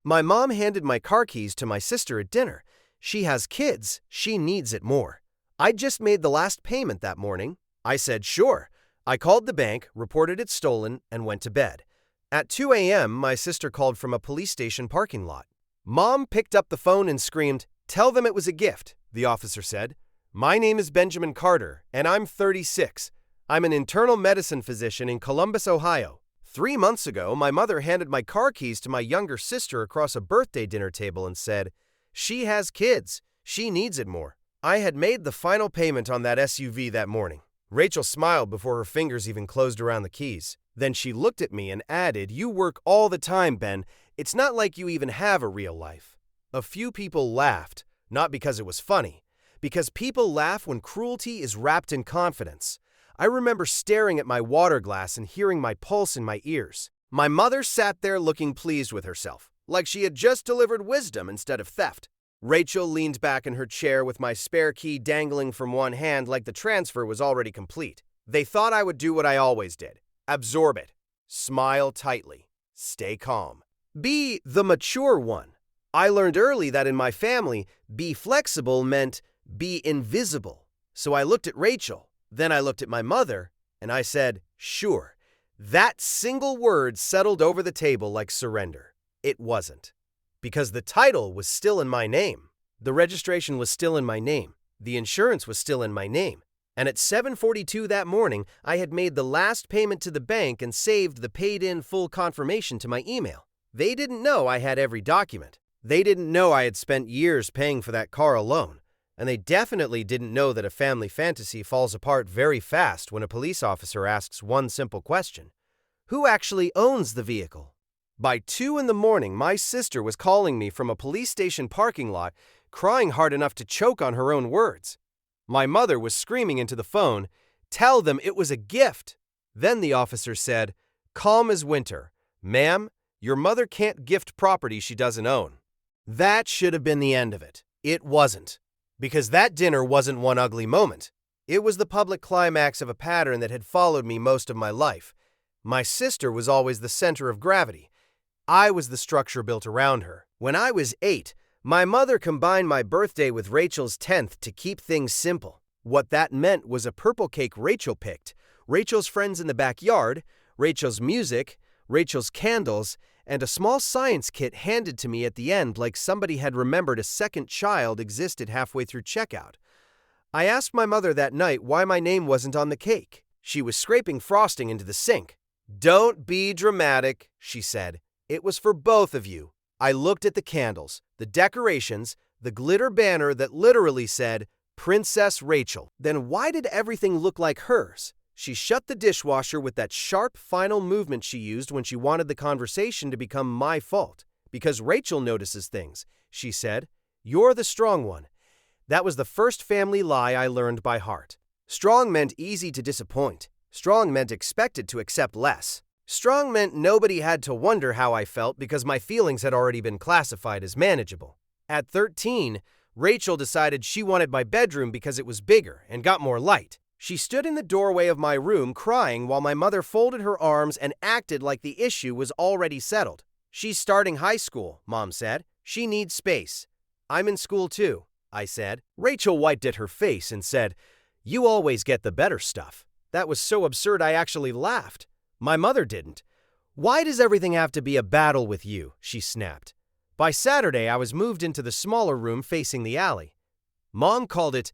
My mom handed my car keys to my sister at dinner. She has kids. She needs it more. I'd just made the last payment that morning. I said, sure. I called the bank, reported it stolen, and went to bed. At 2 a.m., my sister called from a police station parking lot. Mom picked up the phone and screamed, "Tell them it was a gift," the officer said. "My name is Benjamin Carter, and I'm 36. I'm an internal medicine physician in Columbus, Ohio. 3 months ago, my mother handed my car keys to my younger sister across a birthday dinner table and said, 'She has kids. She needs it more.' I had made the final payment on that SUV that morning." Rachel smiled before her fingers even closed around the keys. Then she looked at me and added, "You work all the time, Ben. It's not like you even have a real life." A few people laughed, not because it was funny, because people laugh when cruelty is wrapped in confidence. I remember staring at my water glass and hearing my pulse in my ears. My mother sat there looking pleased with herself, like she had just delivered wisdom instead of theft. Rachel leaned back in her chair with my spare key dangling from one hand like the transfer was already complete. They thought I would do what I always did. Absorb it. Smile tightly. Stay calm. Be the mature one. I learned early that in my family, be flexible meant be invisible. So I looked at Rachel, then I looked at my mother, and I said, sure. That single word settled over the table like surrender. It wasn't. Because the title was still in my name. The registration was still in my name. The insurance was still in my name. And at 7:42 that morning, I had made the last payment to the bank and saved the paid-in full confirmation to my email. They didn't know I had every document. They didn't know I had spent years paying for that car alone. And they definitely didn't know that a family fantasy falls apart very fast when a police officer asks one simple question. Who actually owns the vehicle? By 2 in the morning, my sister was calling me from a police station parking lot, crying hard enough to choke on her own words. My mother was screaming into the phone, "Tell them it was a gift." Then the officer said, calm as winter, "Ma'am, your mother can't gift property she doesn't own." That should have been the end of it. It wasn't. Because that dinner wasn't one ugly moment. It was the public climax of a pattern that had followed me most of my life. My sister was always the center of gravity. I was the structure built around her. When I was 8, my mother combined my birthday with Rachel's 10th to keep things simple. What that meant was a purple cake Rachel picked, Rachel's friends in the backyard, Rachel's music, Rachel's candles, and a small science kit handed to me at the end like somebody had remembered a second child existed halfway through checkout. I asked my mother that night why my name wasn't on the cake. She was scraping frosting into the sink. "Don't be dramatic," she said. "It was for both of you." I looked at the candles, the decorations, the glitter banner that literally said, Princess Rachel. Then why did everything look like hers? She shut the dishwasher with that sharp final movement she used when she wanted the conversation to become my fault. "Because Rachel notices things," she said. "You're the strong one." That was the first family lie I learned by heart. Strong meant easy to disappoint. Strong meant expected to accept less. Strong meant nobody had to wonder how I felt because my feelings had already been classified as manageable. At 13, Rachel decided she wanted my bedroom because it was bigger and got more light. She stood in the doorway of my room crying while my mother folded her arms and acted like the issue was already settled. "She's starting high school," Mom said. "She needs space." "I'm in school too," I said. Rachel wiped at her face and said, "You always get the better stuff." That was so absurd I actually laughed. My mother didn't. "Why does everything have to be a battle with you?" she snapped. By Saturday, I was moved into the smaller room facing the alley. Mom called it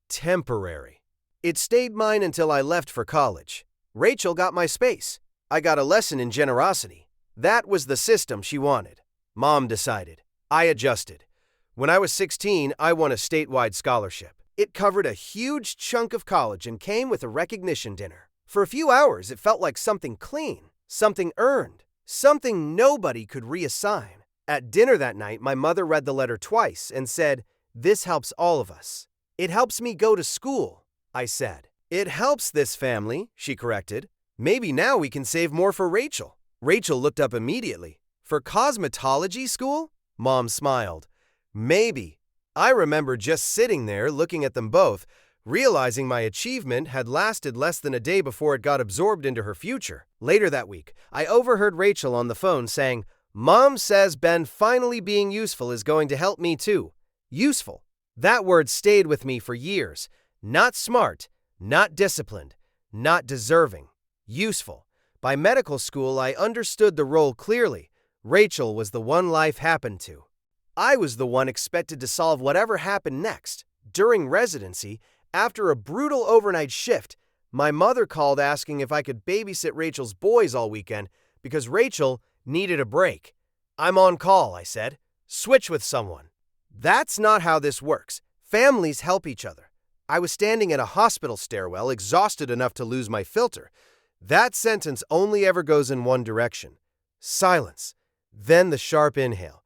temporary. It stayed mine until I left for college. Rachel got my space. I got a lesson in generosity. That was the system she wanted. Mom decided. I adjusted. When I was 16, I won a statewide scholarship. It covered a huge chunk of college and came with a recognition dinner. For a few hours, it felt like something clean, something earned, something nobody could reassign. At dinner that night, my mother read the letter twice and said, "This helps all of us." "It helps me go to school," I said. "It helps this family," she corrected. "Maybe now we can save more for Rachel." Rachel looked up immediately. "For cosmetology school?" Mom smiled. "Maybe." I remember just sitting there looking at them both, realizing my achievement had lasted less than a day before it got absorbed into her future. Later that week, I overheard Rachel on the phone saying, Mom says Ben finally being useful is going to help me too. Useful. That word stayed with me for years. Not smart, not disciplined, not deserving. Useful. By medical school, I understood the role clearly. Rachel was the one life happened to. I was the one expected to solve whatever happened next. During residency, after a brutal overnight shift, my mother called asking if I could babysit Rachel's boys all weekend because Rachel needed a break. I'm on call, I said. Switch with someone. That's not how this works. Families help each other. I was standing in a hospital stairwell, exhausted enough to lose my filter. That sentence only ever goes in one direction. Silence. Then the sharp inhale.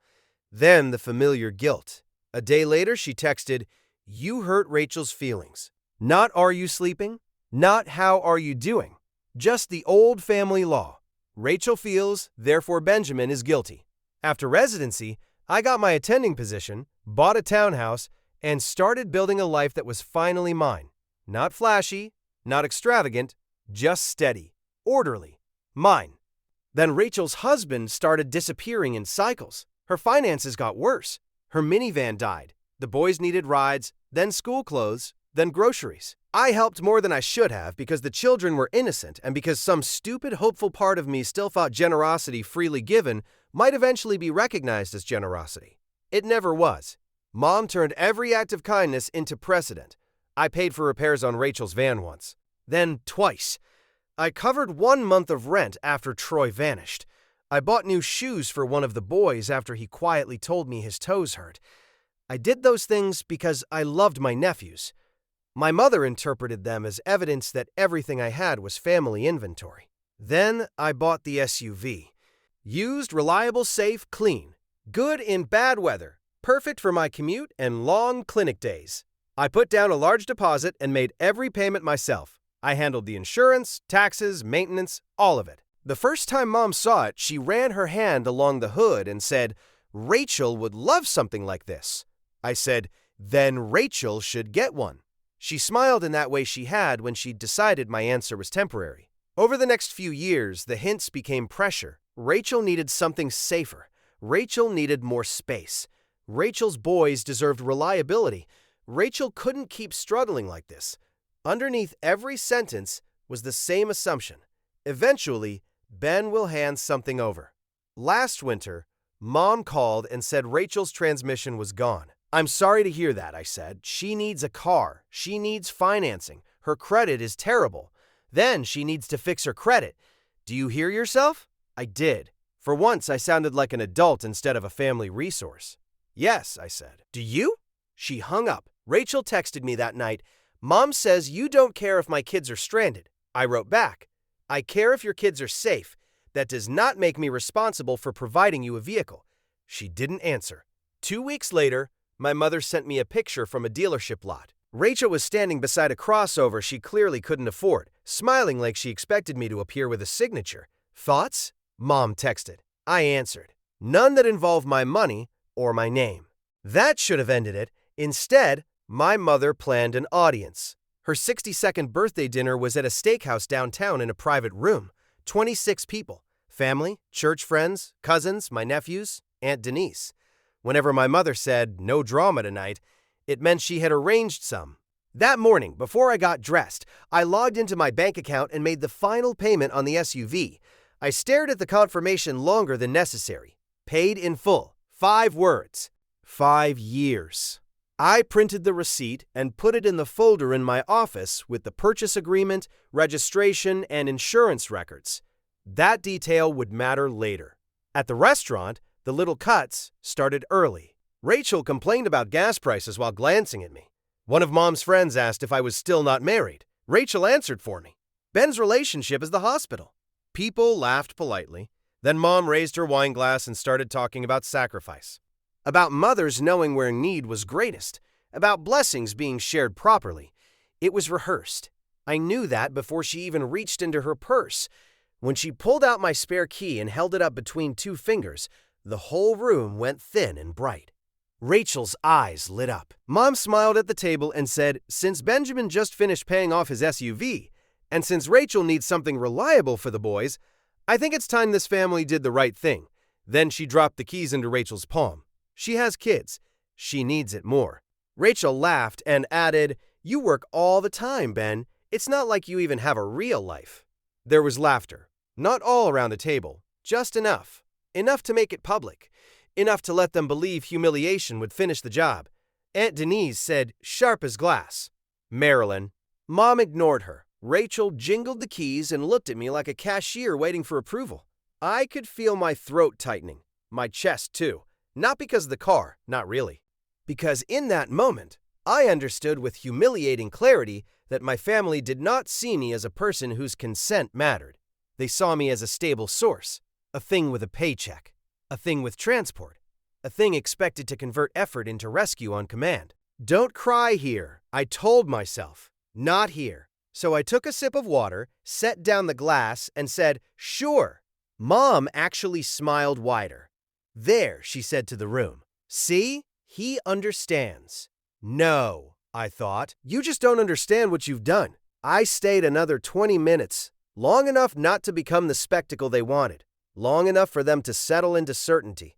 Then the familiar guilt. A day later, she texted, "You hurt Rachel's feelings. Not are you sleeping? Not how are you doing? Just the old family law. Rachel feels, therefore Benjamin is guilty." After residency, I got my attending position, bought a townhouse, and started building a life that was finally mine. Not flashy, not extravagant, just steady, orderly, mine. Then Rachel's husband started disappearing in cycles. Her finances got worse. Her minivan died. The boys needed rides, then school clothes, then groceries. I helped more than I should have because the children were innocent and because some stupid, hopeful part of me still thought generosity freely given might eventually be recognized as generosity. It never was. Mom turned every act of kindness into precedent. I paid for repairs on Rachel's van once. Then twice. I covered 1 month of rent after Troy vanished. I bought new shoes for one of the boys after he quietly told me his toes hurt. I did those things because I loved my nephews. My mother interpreted them as evidence that everything I had was family inventory. Then I bought the SUV. Used, reliable, safe, clean. Good in bad weather. Perfect for my commute and long clinic days. I put down a large deposit and made every payment myself. I handled the insurance, taxes, maintenance, all of it. The first time Mom saw it, she ran her hand along the hood and said, "Rachel would love something like this." I said, "Then Rachel should get one." She smiled in that way she had when she decided my answer was temporary. Over the next few years, the hints became pressure. Rachel needed something safer. Rachel needed more space. Rachel's boys deserved reliability. Rachel couldn't keep struggling like this. Underneath every sentence was the same assumption. Eventually, Ben will hand something over. Last winter, Mom called and said Rachel's transmission was gone. "I'm sorry to hear that," I said. "She needs a car. She needs financing. Her credit is terrible. Then she needs to fix her credit. Do you hear yourself?" I did. For once, I sounded like an adult instead of a family resource. "Yes," I said. "Do you?" She hung up. Rachel texted me that night, "Mom says you don't care if my kids are stranded." I wrote back, "I care if your kids are safe. That does not make me responsible for providing you a vehicle." She didn't answer. 2 weeks later, my mother sent me a picture from a dealership lot. Rachel was standing beside a crossover she clearly couldn't afford, smiling like she expected me to appear with a signature. "Thoughts?" Mom texted. I answered. None that involved my money or my name. That should have ended it. Instead, my mother planned an audience. Her 62nd birthday dinner was at a steakhouse downtown in a private room. 26 people. Family, church friends, cousins, my nephews, Aunt Denise. Whenever my mother said, "No drama tonight," it meant she had arranged some. That morning, before I got dressed, I logged into my bank account and made the final payment on the SUV. I stared at the confirmation longer than necessary. Paid in full. 5 words. 5 years. I printed the receipt and put it in the folder in my office with the purchase agreement, registration, and insurance records. That detail would matter later. At the restaurant, the little cuts started early. Rachel complained about gas prices while glancing at me. One of Mom's friends asked if I was still not married. Rachel answered for me. Ben's relationship is the hospital. People laughed politely. Then Mom raised her wine glass and started talking about sacrifice. About mothers knowing where need was greatest. About blessings being shared properly. It was rehearsed. I knew that before she even reached into her purse. When she pulled out my spare key and held it up between 2 fingers, the whole room went thin and bright. Rachel's eyes lit up. Mom smiled at the table and said, "Since Benjamin just finished paying off his SUV, and since Rachel needs something reliable for the boys, I think it's time this family did the right thing. Then she dropped the keys into Rachel's palm. She has kids. She needs it more. Rachel laughed and added, "You work all the time, Ben. It's not like you even have a real life." There was laughter. Not all around the table. Just enough. Enough to make it public. Enough to let them believe humiliation would finish the job. Aunt Denise said, sharp as glass, "Marilyn." Mom ignored her. Rachel jingled the keys and looked at me like a cashier waiting for approval. I could feel my throat tightening. My chest, too. Not because of the car, not really. Because in that moment, I understood with humiliating clarity that my family did not see me as a person whose consent mattered. They saw me as a stable source, a thing with a paycheck, a thing with transport, a thing expected to convert effort into rescue on command. Don't cry here, I told myself. Not here. So I took a sip of water, set down the glass, and said, "Sure." Mom actually smiled wider. "There," she said to the room. "See? He understands." No, I thought. You just don't understand what you've done. I stayed another 20 minutes, long enough not to become the spectacle they wanted, long enough for them to settle into certainty.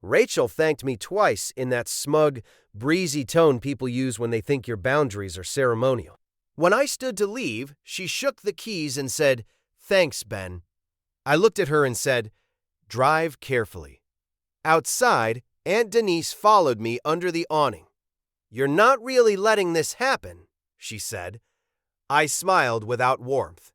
Rachel thanked me twice in that smug, breezy tone people use when they think your boundaries are ceremonial. When I stood to leave, she shook the keys and said, "Thanks, Ben." I looked at her and said, "Drive carefully." Outside, Aunt Denise followed me under the awning. "You're not really letting this happen," she said. I smiled without warmth.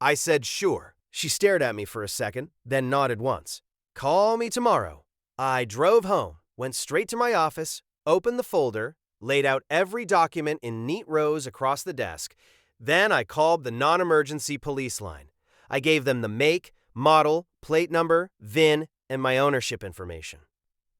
I said, "Sure." She stared at me for a second, then nodded once. "Call me tomorrow." I drove home, went straight to my office, opened the folder, laid out every document in neat rows across the desk. Then I called the non-emergency police line. I gave them the make, model, plate number, VIN, and my ownership information.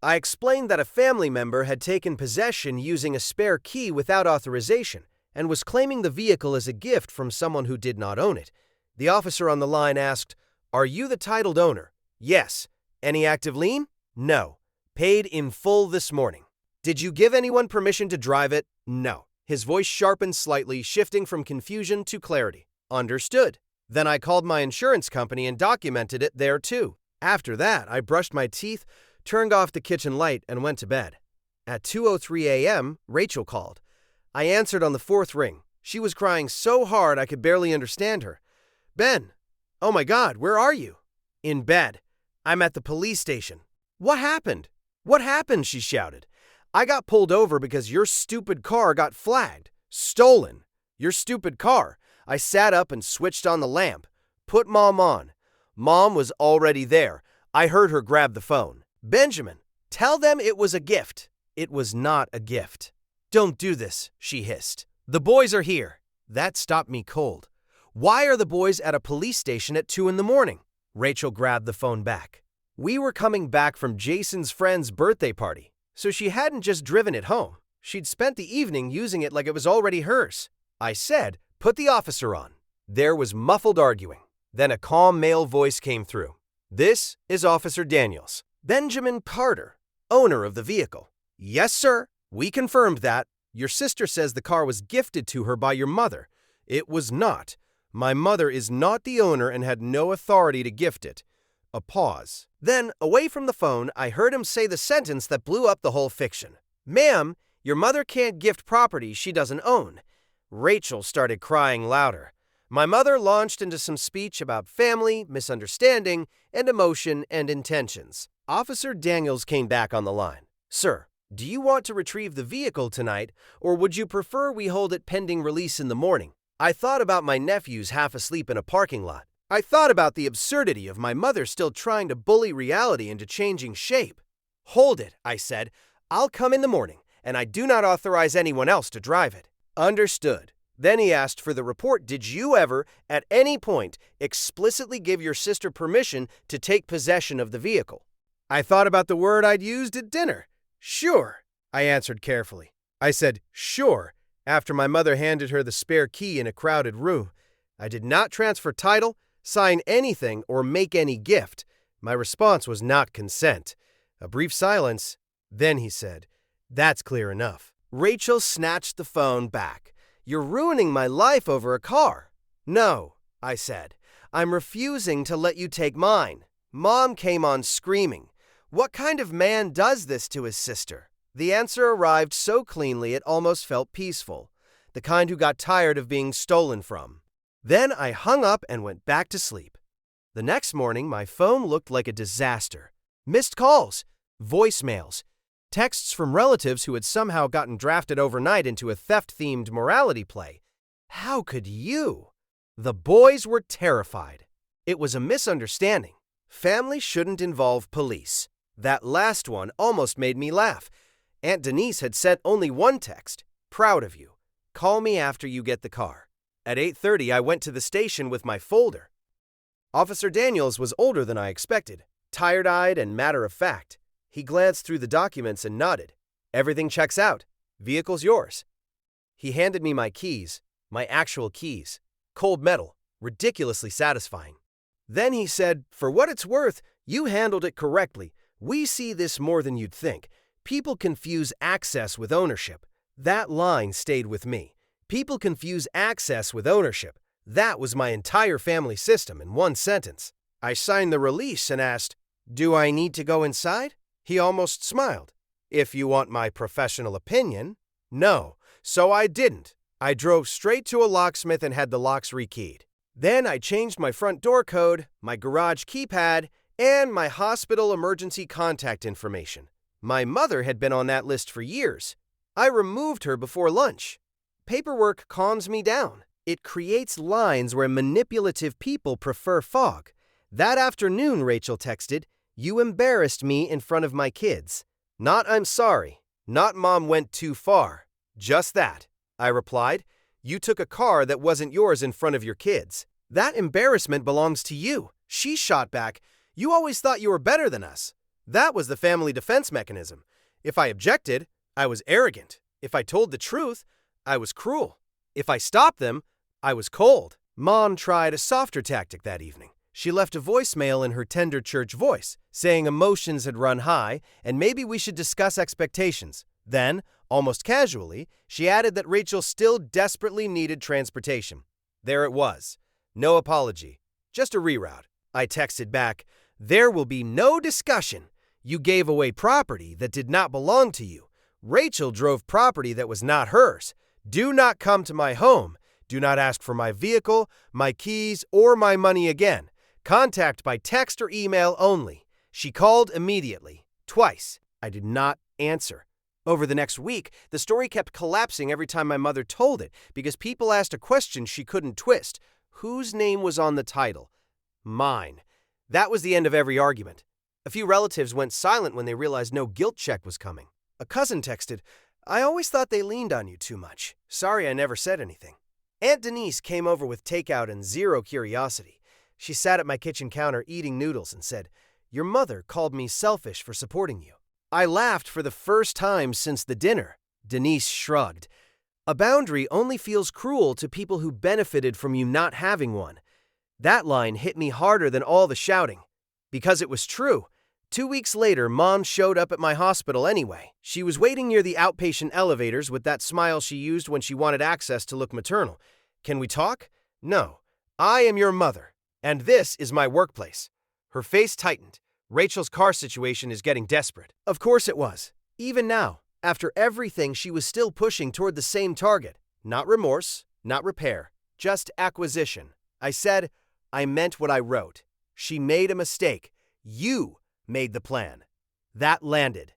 I explained that a family member had taken possession using a spare key without authorization and was claiming the vehicle as a gift from someone who did not own it. The officer on the line asked, "Are you the titled owner?" "Yes." "Any active lien?" "No." "Paid in full this morning." "Did you give anyone permission to drive it?" "No." His voice sharpened slightly, shifting from confusion to clarity. "Understood." Then I called my insurance company and documented it there too. After that, I brushed my teeth, turned off the kitchen light, and went to bed. At 2:03 a.m., Rachel called. I answered on the fourth ring. She was crying so hard I could barely understand her. "Ben, oh my God, where are you?" "In bed. I'm at the police station." "What happened?" "What happened?" she shouted. "I got pulled over because your stupid car got flagged. Stolen. Your stupid car." I sat up and switched on the lamp. "Put Mom on." Mom was already there. I heard her grab the phone. "Benjamin, tell them it was a gift." It was not a gift. "Don't do this," she hissed. "The boys are here." That stopped me cold. "Why are the boys at a police station at 2 in the morning?" Rachel grabbed the phone back. We were coming back from Jason's friend's birthday party, so she hadn't just driven it home. She'd spent the evening using it like it was already hers. I said, "Put the officer on." There was muffled arguing. Then a calm male voice came through. "This is Officer Daniels. Benjamin Carter, owner of the vehicle." "Yes, sir. We confirmed that. Your sister says the car was gifted to her by your mother. It was not. My mother is not the owner and had no authority to gift it." A pause. Then, away from the phone, I heard him say the sentence that blew up the whole fiction. "Ma'am, your mother can't gift property she doesn't own." Rachel started crying louder. My mother launched into some speech about family, misunderstanding, and emotion and intentions. Officer Daniels came back on the line. "Sir, do you want to retrieve the vehicle tonight, or would you prefer we hold it pending release in the morning?" I thought about my nephews half asleep in a parking lot. I thought about the absurdity of my mother still trying to bully reality into changing shape. "Hold it," I said. "I'll come in the morning, and I do not authorize anyone else to drive it." "Understood." Then he asked for the report. "Did you ever, at any point, explicitly give your sister permission to take possession of the vehicle?" I thought about the word I'd used at dinner. "Sure," I answered carefully. I said, "Sure," after my mother handed her the spare key in a crowded room. I did not transfer title, sign anything, or make any gift. My response was not consent. A brief silence. Then he said, "That's clear enough." Rachel snatched the phone back. "You're ruining my life over a car." "No," I said. "I'm refusing to let you take mine." Mom came on screaming. What kind of man does this to his sister? The answer arrived so cleanly it almost felt peaceful. The kind who got tired of being stolen from. Then I hung up and went back to sleep. The next morning, my phone looked like a disaster. Missed calls, voicemails, texts from relatives who had somehow gotten drafted overnight into a theft-themed morality play. How could you? The boys were terrified. It was a misunderstanding. Family shouldn't involve police. That last one almost made me laugh. Aunt Denise had sent only one text. Proud of you. Call me after you get the car. At 8:30, I went to the station with my folder. Officer Daniels was older than I expected, tired-eyed and matter-of-fact. He glanced through the documents and nodded. Everything checks out. Vehicle's yours. He handed me my keys, my actual keys. Cold metal, ridiculously satisfying. Then he said, "For what it's worth, you handled it correctly. We see this more than you'd think. People confuse access with ownership." That line stayed with me. People confuse access with ownership. That was my entire family system in one sentence. I signed the release and asked, "Do I need to go inside?" He almost smiled. "If you want my professional opinion, no." So I didn't. I drove straight to a locksmith and had the locks rekeyed. Then I changed my front door code, my garage keypad, and my hospital emergency contact information. My mother had been on that list for years. I removed her before lunch. Paperwork calms me down. It creates lines where manipulative people prefer fog. That afternoon, Rachel texted, "You embarrassed me in front of my kids." Not "I'm sorry," not "Mom went too far." Just that. I replied, "You took a car that wasn't yours in front of your kids. That embarrassment belongs to you." She shot back, "You always thought you were better than us." That was the family defense mechanism. If I objected, I was arrogant. If I told the truth, I was cruel. If I stopped them, I was cold. Mom tried a softer tactic that evening. She left a voicemail in her tender church voice, saying emotions had run high and maybe we should discuss expectations. Then, almost casually, she added that Rachel still desperately needed transportation. There it was. No apology. Just a reroute. I texted back, "There will be no discussion. You gave away property that did not belong to you. Rachel drove property that was not hers. Do not come to my home. Do not ask for my vehicle, my keys, or my money again. Contact by text or email only." She called immediately. Twice. I did not answer. Over the next week, the story kept collapsing every time my mother told it because people asked a question she couldn't twist. Whose name was on the title? Mine. That was the end of every argument. A few relatives went silent when they realized no guilt check was coming. A cousin texted, "I always thought they leaned on you too much. Sorry I never said anything." Aunt Denise came over with takeout and zero curiosity. She sat at my kitchen counter eating noodles and said, "Your mother called me selfish for supporting you." I laughed for the first time since the dinner. Denise shrugged. "A boundary only feels cruel to people who benefited from you not having one." That line hit me harder than all the shouting. Because it was true. 2 weeks later, Mom showed up at my hospital anyway. She was waiting near the outpatient elevators with that smile she used when she wanted access to look maternal. "Can we talk?" "No. I am your mother, and this is my workplace." Her face tightened. Rachel's car situation is getting desperate. Of course it was. Even now, after everything, she was still pushing toward the same target. Not remorse, not repair, just acquisition. I said, I meant what I wrote. She made a mistake. You made the plan. That landed.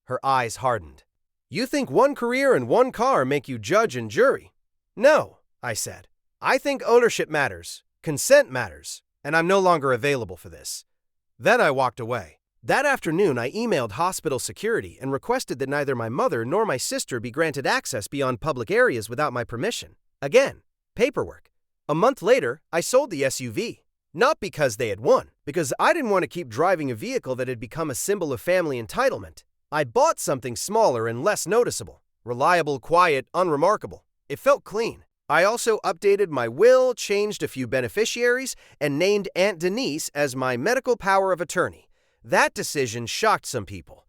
Her eyes hardened. "You think one career and one car make you judge and jury?" "No," I said. "I think ownership matters, consent matters, and I'm no longer available for this." Then I walked away. That afternoon, I emailed hospital security and requested that neither my mother nor my sister be granted access beyond public areas without my permission. Again, paperwork. A month later, I sold the SUV. Not because they had won, because I didn't want to keep driving a vehicle that had become a symbol of family entitlement. I bought something smaller and less noticeable. Reliable, quiet, unremarkable. It felt clean. I also updated my will, changed a few beneficiaries, and named Aunt Denise as my medical power of attorney. That decision shocked some people.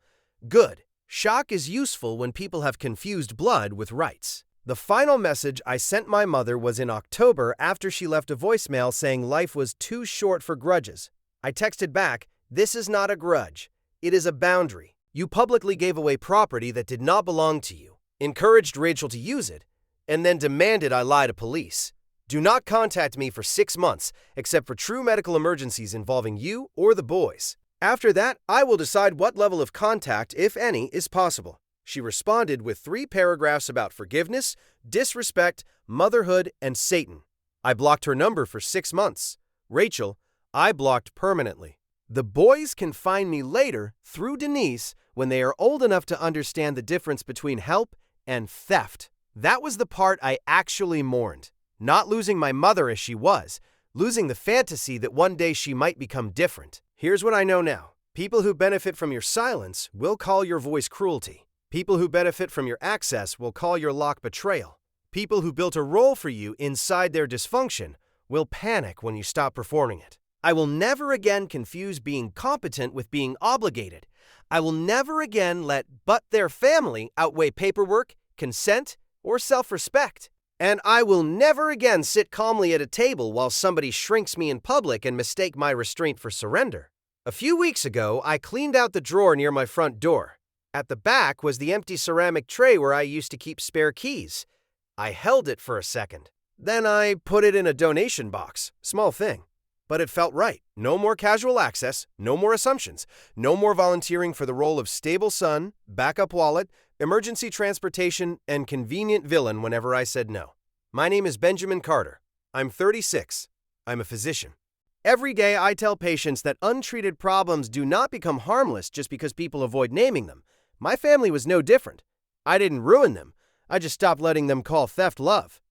Good. Shock is useful when people have confused blood with rights. The final message I sent my mother was in October after she left a voicemail saying life was too short for grudges. I texted back, "This is not a grudge. It is a boundary. You publicly gave away property that did not belong to you, encouraged Rachel to use it, and then demanded I lie to police. Do not contact me for 6 months, except for true medical emergencies involving you or the boys. After that, I will decide what level of contact, if any, is possible. She responded with 3 paragraphs about forgiveness, disrespect, motherhood, and Satan. I blocked her number for 6 months. Rachel, I blocked permanently. The boys can find me later through Denise when they are old enough to understand the difference between help and theft. That was the part I actually mourned. Not losing my mother as she was, losing the fantasy that one day she might become different. Here's what I know now. People who benefit from your silence will call your voice cruelty. People who benefit from your access will call your lock betrayal. People who built a role for you inside their dysfunction will panic when you stop performing it. I will never again confuse being competent with being obligated. I will never again let but their family outweigh paperwork, consent, or self-respect. And I will never again sit calmly at a table while somebody shrinks me in public and mistake my restraint for surrender. A few weeks ago, I cleaned out the drawer near my front door. At the back was the empty ceramic tray where I used to keep spare keys. I held it for a second. Then I put it in a donation box. Small thing. But it felt right. No more casual access, no more assumptions, no more volunteering for the role of stable son, backup wallet, emergency transportation, and convenient villain whenever I said no. My name is Benjamin Carter. I'm 36. I'm a physician. Every day I tell patients that untreated problems do not become harmless just because people avoid naming them. My family was no different. I didn't ruin them. I just stopped letting them call theft love.